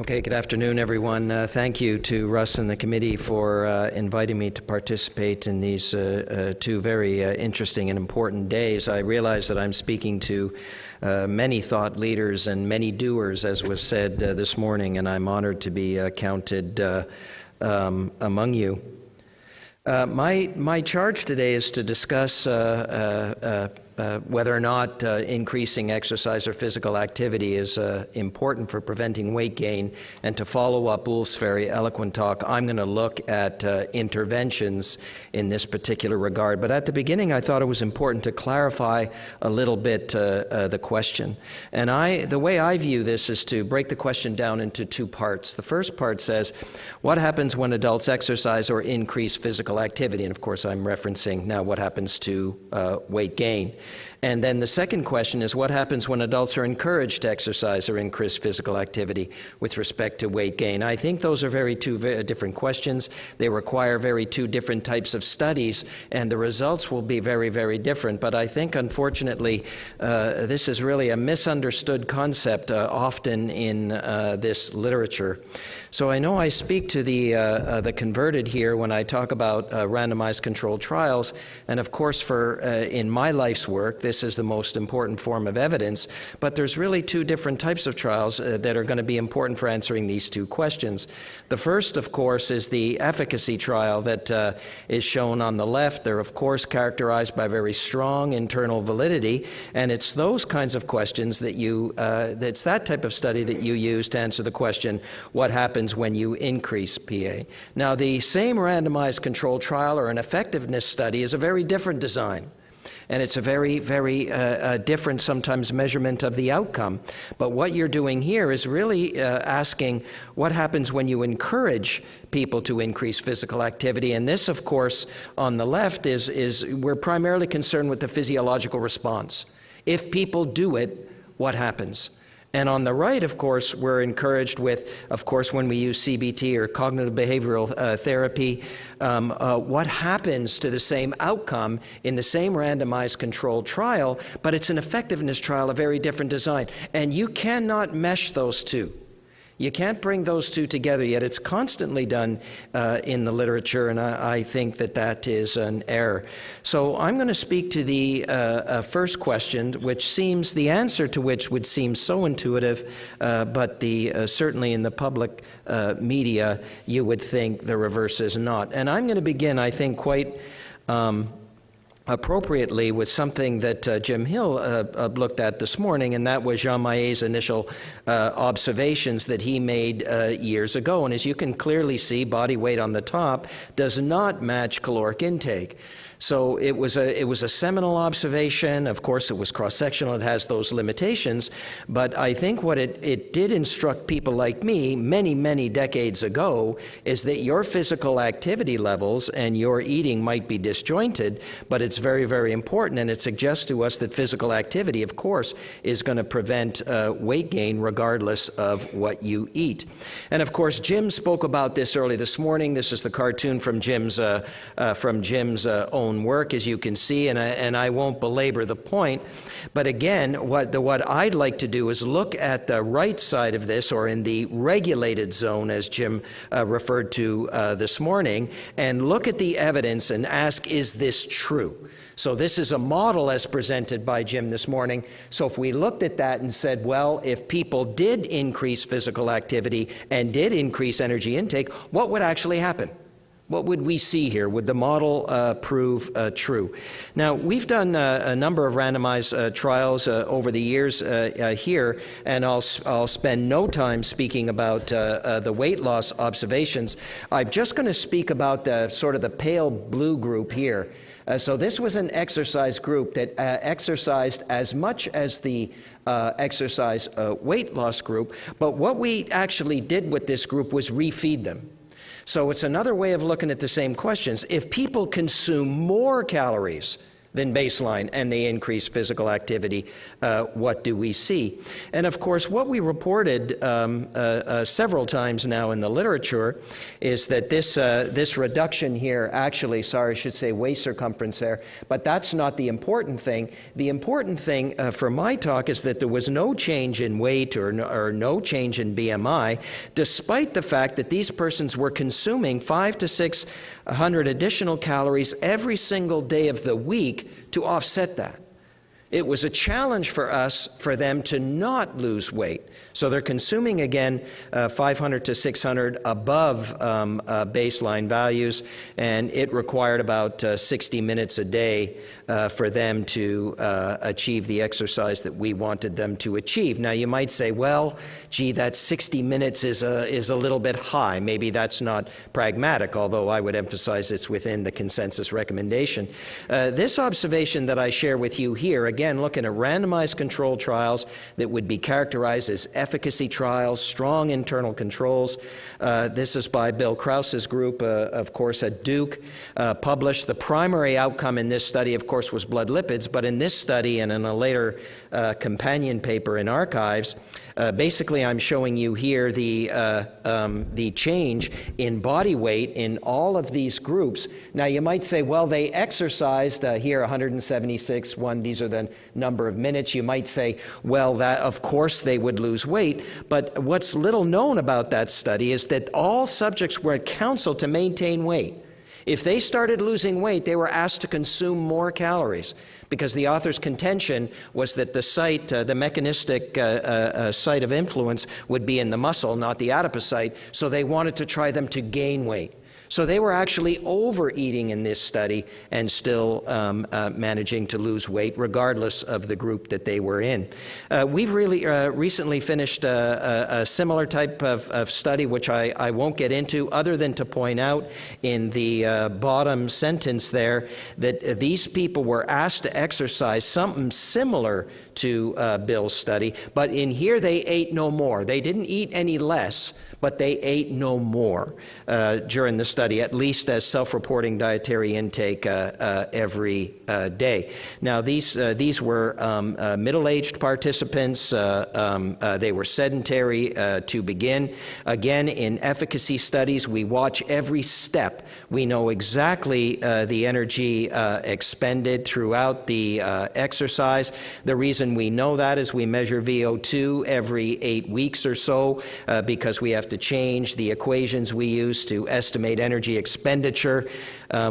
Okay, good afternoon, everyone. Thank you to Russ and the committee for inviting me to participate in these two very interesting and important days. I realize that I'm speaking to many thought leaders and many doers, as was said this morning, and I'm honored to be counted among you. My charge today is to discuss whether or not increasing exercise or physical activity is important for preventing weight gain. And to follow up Ulf's very eloquent talk, I'm going to look at interventions in this particular regard. But at the beginning, I thought it was important to clarify a little bit the question. And the way I view this is to break the question down into two parts. The first part says, what happens when adults exercise or increase physical activity? And of course, I'm referencing now what happens to weight gain. And then the second question is, what happens when adults are encouraged to exercise or increase physical activity with respect to weight gain? I think those are two very different questions. They require two different types of studies, and the results will be very, very different. But I think, unfortunately, this is really a misunderstood concept often in this literature. So I know I speak to the converted here when I talk about randomized controlled trials, and of course in my life's work, this is the most important form of evidence, but there's really two different types of trials that are going to be important for answering these two questions. The first, of course, is the efficacy trial that is shown on the left. They're, of course, characterized by very strong internal validity, and it's those kinds of questions that it's that type of study that you use to answer the question, what happens when you increase PA? Now, the same randomized controlled trial or an effectiveness study is a very different design. And it's a very, very different, sometimes, measurement of the outcome. But what you're doing here is really asking what happens when you encourage people to increase physical activity. And this, of course, on the left is we're primarily concerned with the physiological response. If people do it, what happens? And on the right, of course, we're encouraged with, of course, when we use CBT or cognitive behavioral therapy, what happens to the same outcome in the same randomized controlled trial, but it's an effectiveness trial, a very different design. And you cannot mesh those two. You can't bring those two together, yet it's constantly done in the literature, and I think that is an error. So I'm going to speak to the first question, the answer to which would seem so intuitive, but certainly in the public media, you would think the reverse is not. And I'm going to begin, I think, quite appropriately with something that Jim Hill looked at this morning, and that was Jean Maillet's initial observations that he made years ago. And as you can clearly see, body weight on the top does not match caloric intake. So it was a seminal observation. Of course, it was cross-sectional. It has those limitations. But I think what it did instruct people like me many, many decades ago is that your physical activity levels and your eating might be disjointed, but it's very, very important. And it suggests to us that physical activity, of course, is going to prevent weight gain regardless of what you eat. And of course, Jim spoke about this early this morning. This is the cartoon from Jim's own work, as you can see, and I won't belabor the point. But again, what I'd like to do is look at the right side of this, or in the regulated zone, as Jim referred to this morning, and look at the evidence and ask, is this true? So this is a model as presented by Jim this morning. So if we looked at that and said, well, if people did increase physical activity and did increase energy intake, what would actually happen? What would we see here? Would the model prove true? Now, we've done a number of randomized trials over the years here, and I'll spend no time speaking about the weight loss observations. I'm just going to speak about the pale blue group here. So this was an exercise group that exercised as much as the exercise weight loss group, but what we actually did with this group was refeed them. So it's another way of looking at the same questions. If people consume more calories than baseline, and they increase physical activity, what do we see? And of course, what we reported several times now in the literature is that this reduction here, actually, sorry, I should say waist circumference there, but that's not the important thing. The important thing for my talk is that there was no change in weight or no change in BMI, despite the fact that these persons were consuming 500 to 600 additional calories every single day of the week to offset that. It was a challenge for us for them to not lose weight. So they're consuming, again, 500 to 600 above baseline values, and it required about 60 minutes a day for them to achieve the exercise that we wanted them to achieve. Now, you might say, well, gee, that 60 minutes is a little bit high. Maybe that's not pragmatic, although I would emphasize it's within the consensus recommendation. This observation that I share with you here, again, looking at randomized controlled trials that would be characterized as efficacy trials, strong internal controls. This is by Bill Krause's group, of course, at Duke, published. The primary outcome in this study, of course, was blood lipids, but in this study and in a later companion paper in Archives, basically I'm showing you here the change in body weight in all of these groups. Now you might say, well, they exercised here 176, these are the number of minutes. You might say, well, that of course they would lose weight, but what's little known about that study is that all subjects were counseled to maintain weight. If they started losing weight, they were asked to consume more calories, because the author's contention was that the site, the mechanistic site of influence would be in the muscle, not the adipocyte, so they wanted to try them to gain weight. So they were actually overeating in this study and still managing to lose weight regardless of the group that they were in. We've really recently finished a similar type of study, which I won't get into, other than to point out in the bottom sentence there that these people were asked to exercise something similar to Bill's study, but in here they ate no more. They didn't eat any less, but they ate no more during the study, at least as self-reporting dietary intake every day. Now, these were middle-aged participants. They were sedentary to begin. Again, in efficacy studies, we watch every step. We know exactly the energy expended throughout the exercise. The reason we know that is we measure VO2 every 8 weeks or so because we have to change the equations we use to estimate energy expenditure.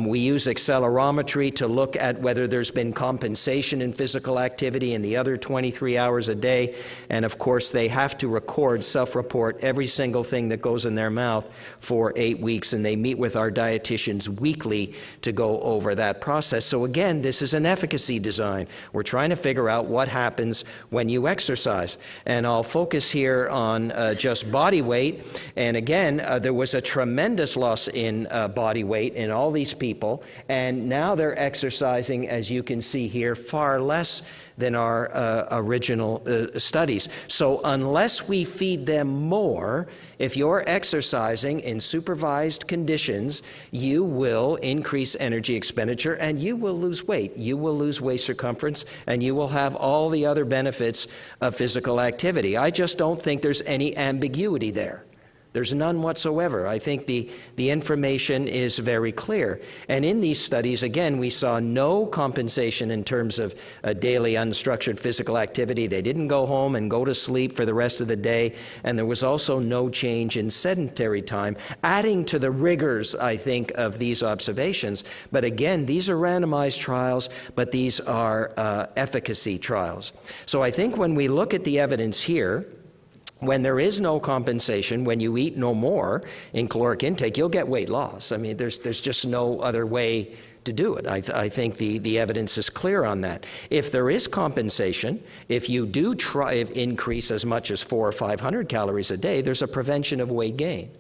We use accelerometry to look at whether there's been compensation in physical activity in the other 23 hours a day. And of course, they have to record, self-report every single thing that goes in their mouth for 8 weeks. And they meet with our dietitians weekly to go over that process. So again, this is an efficacy design. We're trying to figure out what happens when you exercise. And I'll focus here on just body weight. And again, there was a tremendous loss in body weight in all these people, and now they're exercising, as you can see here, far less than our original studies. So unless we feed them more, if you're exercising in supervised conditions, you will increase energy expenditure and you will lose weight. You will lose waist circumference and you will have all the other benefits of physical activity. I just don't think there's any ambiguity there. There's none whatsoever. I think the information is very clear. And in these studies, again, we saw no compensation in terms of daily unstructured physical activity. They didn't go home and go to sleep for the rest of the day. And there was also no change in sedentary time, adding to the rigors, I think, of these observations. But again, these are randomized trials, but these are efficacy trials. So I think when we look at the evidence here, when there is no compensation, when you eat no more in caloric intake, you'll get weight loss. I mean, there's just no other way to do it. I think the evidence is clear on that. If there is compensation, if you do increase as much as 400 or 500 calories a day, there's a prevention of weight gain.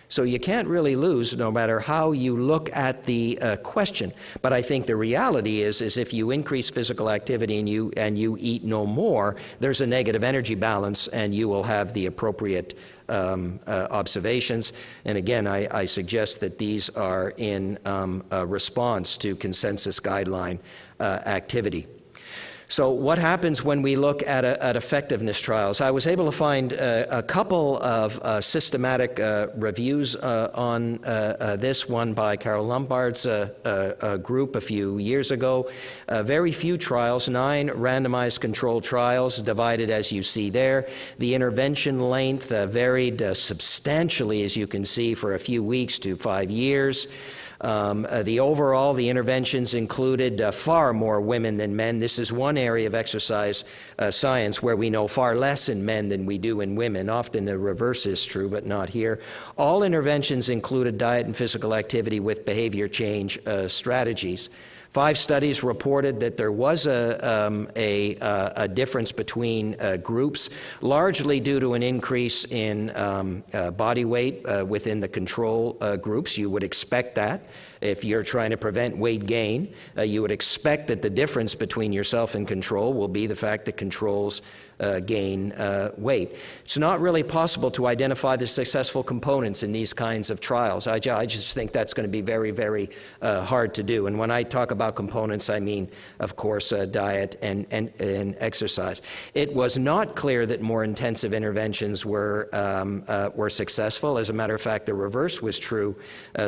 So you can't really lose no matter how you look at the question. But I think the reality is if you increase physical activity and you eat no more, there's a negative energy balance and you will have the appropriate observations. And again, I suggest that these are in response to consensus guideline activity. So what happens when we look at effectiveness trials? I was able to find a couple of systematic reviews on this, one by Carol Lombard's group a few years ago. Very few trials, 9 randomized controlled trials, divided as you see there. The intervention length varied substantially, as you can see, for a few weeks to 5 years. The interventions included far more women than men. This is one area of exercise science where we know far less in men than we do in women. Often the reverse is true, but not here. All interventions included diet and physical activity with behavior change strategies. 5 studies reported that there was a difference between groups, largely due to an increase in body weight within the control groups. You would expect that. If you're trying to prevent weight gain, you would expect that the difference between yourself and control will be the fact that controls gain weight. It's not really possible to identify the successful components in these kinds of trials. I just think that's going to be very, very hard to do. And when I talk about components, I mean, of course, diet and exercise. It was not clear that more intensive interventions were successful. As a matter of fact, the reverse was true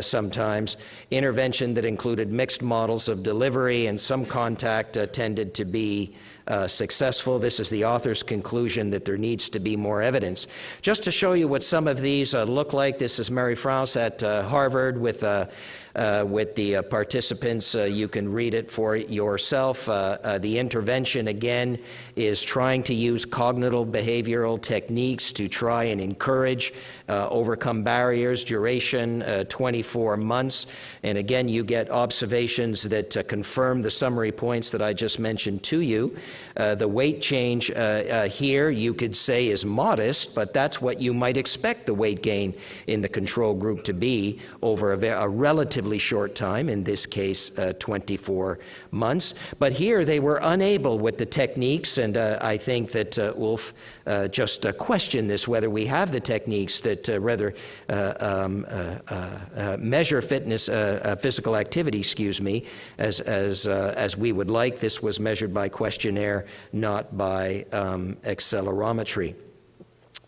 sometimes. Intervention that included mixed models of delivery and some contact tended to be successful. This is the author's conclusion that there needs to be more evidence. Just to show you what some of these look like, this is Mary Frauss at Harvard with the participants. You can read it for yourself. The intervention, again, is trying to use cognitive behavioral techniques to try and encourage, overcome barriers, duration 24 months. And again, you get observations that confirm the summary points that I just mentioned to you. The weight change here, you could say, is modest, but that's what you might expect the weight gain in the control group to be over a relatively short time, in this case 24 months. But here they were unable with the techniques, and I think that Ulf just questioned this, whether we have the techniques that measure fitness, physical activity, as we would like. This was measured by questionnaire, not by accelerometry.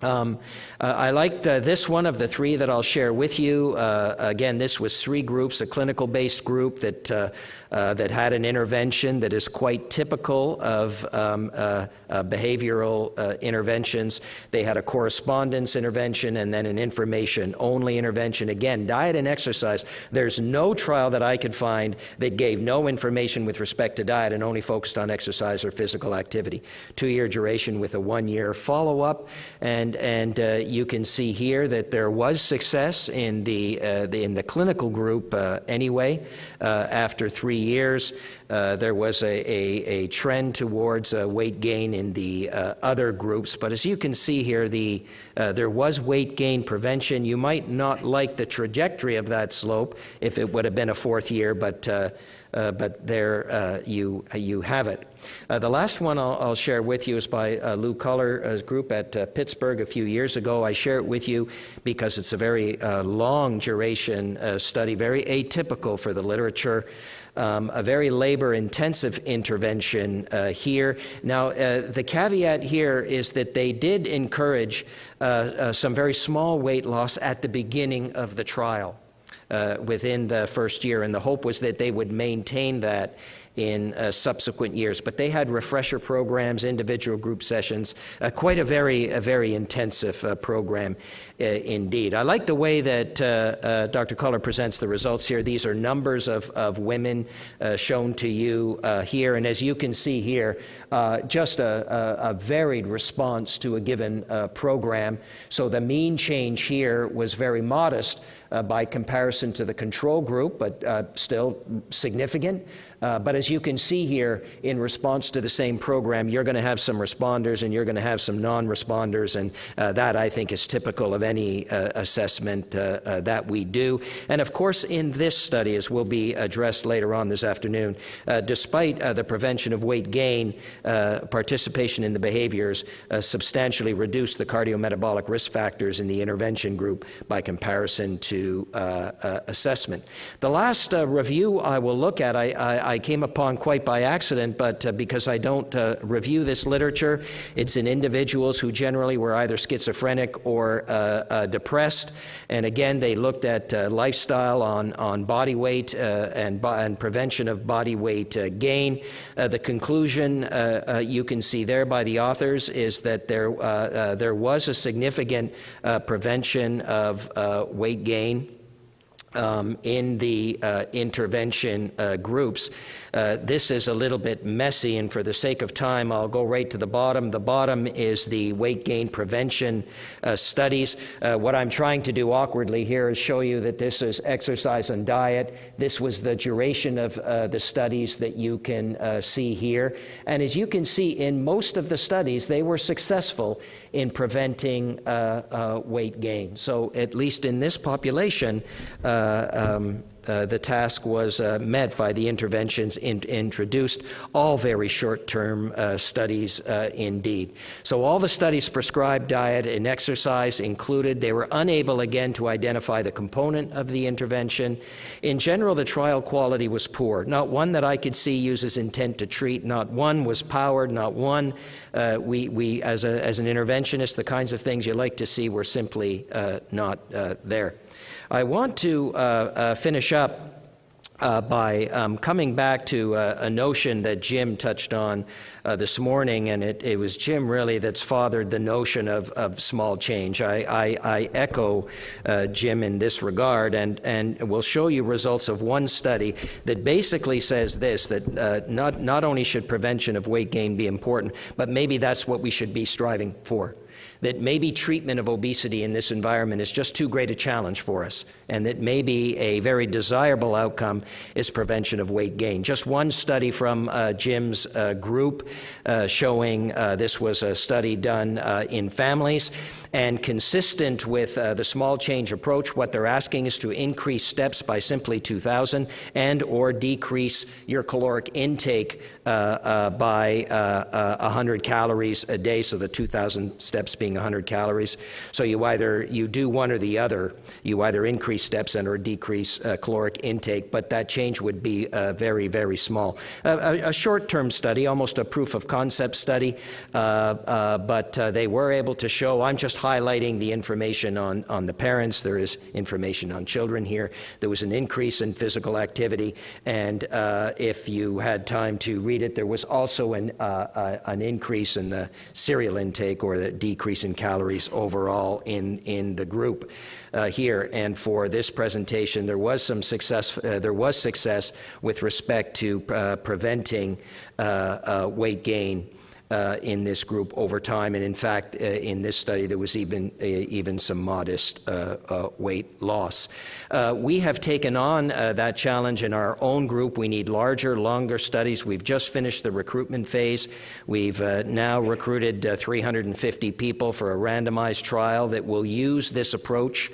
I liked this one of the 3 that I'll share with you. Again, this was 3 groups, a clinical-based group that had an intervention that is quite typical of behavioral interventions. They had a correspondence intervention and then an information-only intervention. Again, diet and exercise. There's no trial that I could find that gave no information with respect to diet and only focused on exercise or physical activity. 2-year duration with a 1-year follow-up. And you can see here that there was success in the clinical group anyway. After 3 years, there was a trend towards weight gain in the other groups. But as you can see here, there was weight gain prevention. You might not like the trajectory of that slope if it would have been a 4th year, but there you have it. The last one I'll share with you is by Lou Culler's group at Pittsburgh a few years ago. I share it with you because it's a very long duration study, very atypical for the literature. A very labor-intensive intervention here. Now, the caveat here is that they did encourage some very small weight loss at the beginning of the trial within the first year, and the hope was that they would maintain that in subsequent years. But they had refresher programs, individual group sessions, quite a very intensive program indeed. I like the way that Dr. Culler presents the results here. These are numbers of women shown to you here, and as you can see here, just a varied response to a given program. So the mean change here was very modest by comparison to the control group, but still significant. But as you can see here, in response to the same program, you're going to have some responders and you're going to have some non-responders, and that, I think, is typical of any assessment that we do. And of course, in this study, as will be addressed later on this afternoon, despite the prevention of weight gain, participation in the behaviors substantially reduced the cardiometabolic risk factors in the intervention group by comparison to assessment. The last review I will look at, I came upon quite by accident, but because I don't review this literature, it's in individuals who generally were either schizophrenic or depressed. And again, they looked at lifestyle on body weight and prevention of body weight gain. The conclusion you can see there by the authors is that there was a significant prevention of weight gain in the intervention groups. This is a little bit messy, and for the sake of time, I'll go right to the bottom. The bottom is the weight gain prevention studies. What I'm trying to do awkwardly here is show you that this is exercise and diet. This was the duration of the studies that you can see here. And as you can see, in most of the studies, they were successful in preventing weight gain. So at least in this population, the task was met by the interventions introduced, all very short-term studies indeed. So all the studies prescribed diet and exercise included. They were unable, again, to identify the component of the intervention. In general, the trial quality was poor. Not one that I could see uses intent to treat. Not one was powered. Not one. We as an interventionist, the kinds of things you like to see were simply not there. I want to finish up by coming back to a notion that Jim touched on this morning, and it was Jim really that's fathered the notion of small change. I echo Jim in this regard, and we'll show you results of one study that basically says this, that not only should prevention of weight gain be important, but maybe that's what we should be striving for. That maybe treatment of obesity in this environment is just too great a challenge for us, and that maybe a very desirable outcome is prevention of weight gain. Just one study from Jim's group showing this was a study done in families, and consistent with the small change approach, what they're asking is to increase steps by simply 2,000 and or decrease your caloric intake by 100 calories a day, so the 2,000 steps being 100 calories. So you do one or the other. You either increase steps and or decrease caloric intake, but that change would be very, very small. A short-term study, almost a proof of concept study, but they were able to show, I'm just highlighting the information on the parents. There is information on children here. There was an increase in physical activity, and if you had time to read it, there was also an increase in the cereal intake, or the decrease in calories overall in the group here. And for this presentation, there was some success. There was success with respect to preventing weight gain in this group over time, and in fact, in this study, there was even some modest weight loss. We have taken on that challenge in our own group. We need larger, longer studies. We've just finished the recruitment phase. We've now recruited 350 people for a randomized trial that will use this approach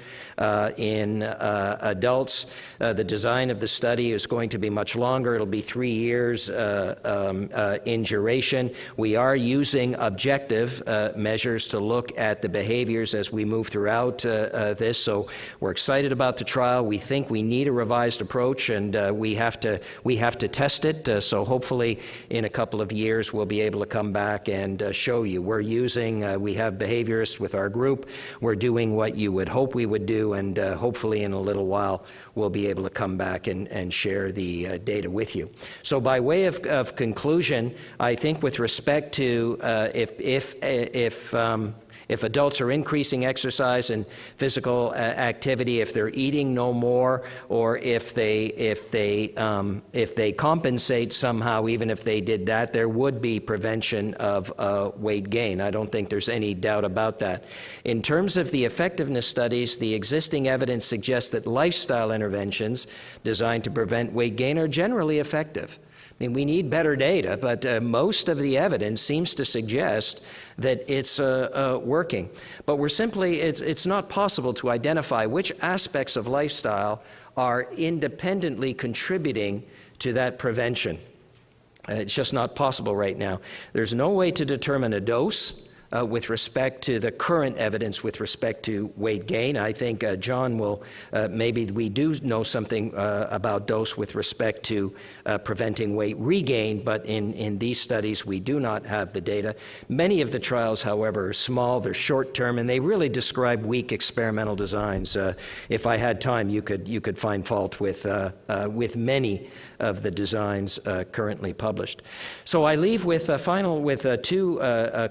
in adults. The design of the study is going to be much longer. It'll be 3 years in duration. We are using objective measures to look at the behaviors as we move throughout this. So we're excited about the trial. We think we need a revised approach, and we have to test it. So hopefully in a couple of years we'll be able to come back and show you. We have behaviorists with our group. We're doing what you would hope we would do, and hopefully in a little while we'll be able to come back and share the data with you. So by way of conclusion, I think with respect to if adults are increasing exercise and physical activity, if they're eating no more, or if they compensate somehow, even if they did that, there would be prevention of weight gain. I don't think there's any doubt about that. In terms of the effectiveness studies, the existing evidence suggests that lifestyle interventions designed to prevent weight gain are generally effective. I mean, we need better data, but most of the evidence seems to suggest that it's working. But it's not possible to identify which aspects of lifestyle are independently contributing to that prevention. It's just not possible right now. There's no way to determine a dose with respect to the current evidence with respect to weight gain. I think John will, maybe we do know something about dose with respect to preventing weight regain, but in these studies we do not have the data. Many of the trials, however, are small, they're short-term, and they really describe weak experimental designs. If I had time, you could find fault with many of the designs currently published. So I leave with two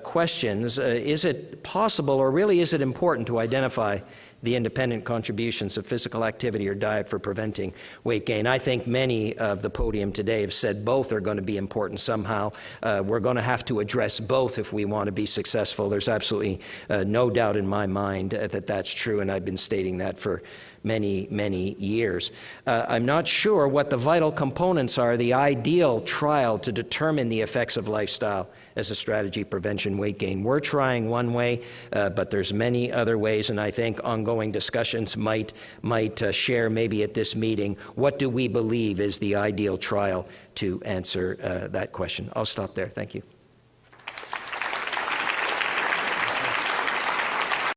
questions. Is it possible, or really is it important, to identify the independent contributions of physical activity or diet for preventing weight gain? I think many of the podium today have said both are going to be important somehow. We're going to have to address both if we want to be successful. There's absolutely no doubt in my mind that that's true, and I've been stating that for many, many years. I'm not sure what the vital components are, the ideal trial to determine the effects of lifestyle as a strategy prevention weight gain. We're trying one way, but there's many other ways, and I think ongoing discussions might share maybe at this meeting what do we believe is the ideal trial to answer that question. I'll stop there. Thank you.